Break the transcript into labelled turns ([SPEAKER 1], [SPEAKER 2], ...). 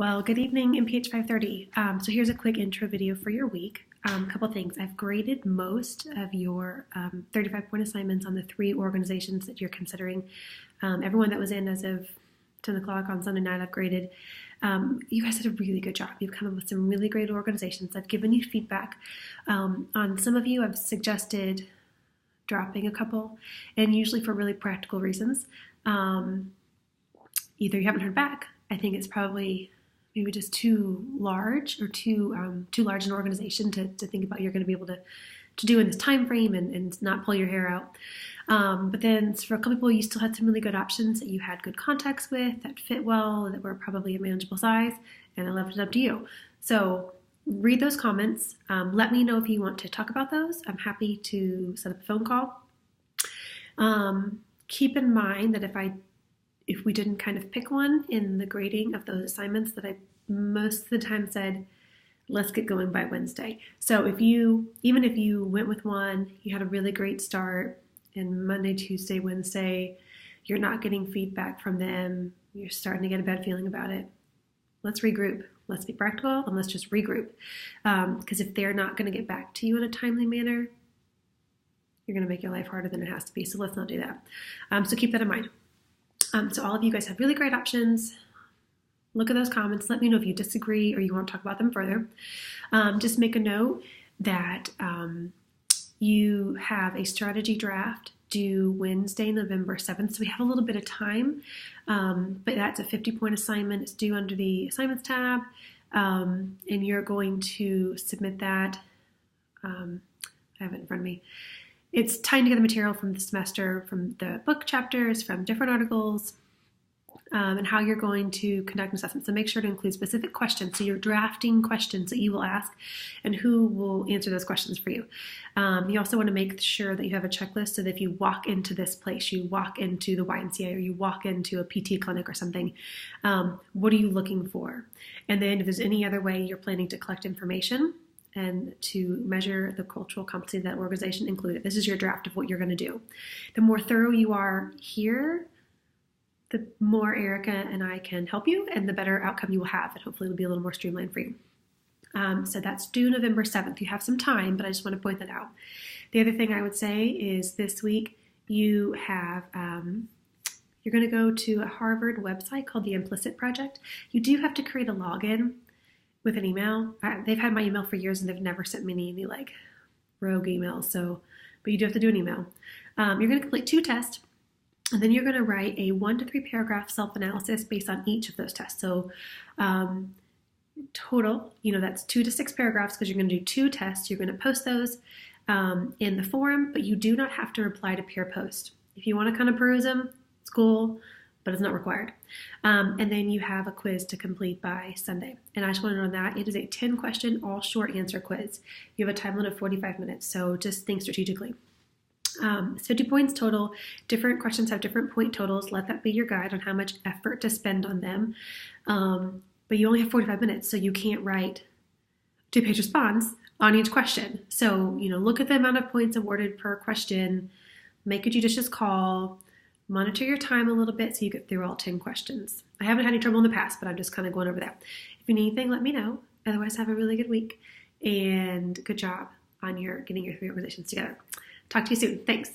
[SPEAKER 1] Well, good evening, MPH 530. So here's a quick intro video for your week. A couple things. I've graded most of your 35-point assignments on the 3 organizations that you're considering. Everyone that was in as of 10 o'clock on Sunday night, I've graded. You guys did a really good job. You've come up with some really great organizations. I've given you feedback. On some of you, I've suggested dropping a couple, and usually for really practical reasons. Either you haven't heard back. I think it's probably maybe just too large or too large an organization to think about you're going to be able to do in this time frame and not pull your hair out. But then for a couple people, you still had some really good options that you had good contacts with, that fit well, that were probably a manageable size, and I left it up to you. So read those comments. Let me know if you want to talk about those. I'm happy to set up a phone call. Keep in mind that if we didn't kind of pick one in the grading of those assignments, that I most of the time said, let's get going by Wednesday. So even if you went with one, you had a really great start, and Monday, Tuesday, Wednesday, you're not getting feedback from them, you're starting to get a bad feeling about it, let's regroup. Let's be practical and let's just regroup. Because if they're not going to get back to you in a timely manner, you're going to make your life harder than it has to be. So let's not do that. So keep that in mind. So all of you guys have really great options. Look at those comments. Let me know if you disagree or you want to talk about them further. Just make a note that you have a strategy draft due Wednesday, November 7th. So we have a little bit of time, but that's a 50-point assignment. It's due under the assignments tab, and you're going to submit that. I have it in front of me. It's tying together material from the semester, from the book chapters, from different articles, and how you're going to conduct an assessment. So make sure to include specific questions. So you're drafting questions that you will ask and who will answer those questions for you. You also want to make sure that you have a checklist so that if you walk into this place, you walk into the YMCA or you walk into a PT clinic or something, what are you looking for? And then if there's any other way you're planning to collect information and to measure the cultural competency of that organization, include it. This is your draft of what you're going to do. The more thorough you are here, the more Erica and I can help you and the better outcome you will have, and hopefully it'll be a little more streamlined for you. So that's due November 7th. You have some time, but I just want to point that out. The other thing I would say is this week you have, you're going to go to a Harvard website called the Implicit Project. You do have to create a login with an email. They've had my email for years and they've never sent me any like rogue emails. But you do have to do an email. You're going to complete 2 tests, and then you're going to write a 1 to 3 paragraph self-analysis based on each of those tests. So total, that's 2 to 6 paragraphs because you're going to do 2 tests. You're going to post those in the forum, but you do not have to reply to peer post. If you want to kind of peruse them, it's cool, but it's not required. And then you have a quiz to complete by Sunday. And I just want to know that it is a 10-question, all short answer quiz. You have a time limit of 45 minutes, so just think strategically. It's 50 points total. Different questions have different point totals. Let that be your guide on how much effort to spend on them. But you only have 45 minutes, so you can't write 2-page response on each question. So, look at the amount of points awarded per question, make a judicious call, monitor your time a little bit so you get through all 10 questions. I haven't had any trouble in the past, but I'm just kind of going over that. If you need anything, let me know. Otherwise, have a really good week and good job on getting your 3 organizations together. Talk to you soon. Thanks.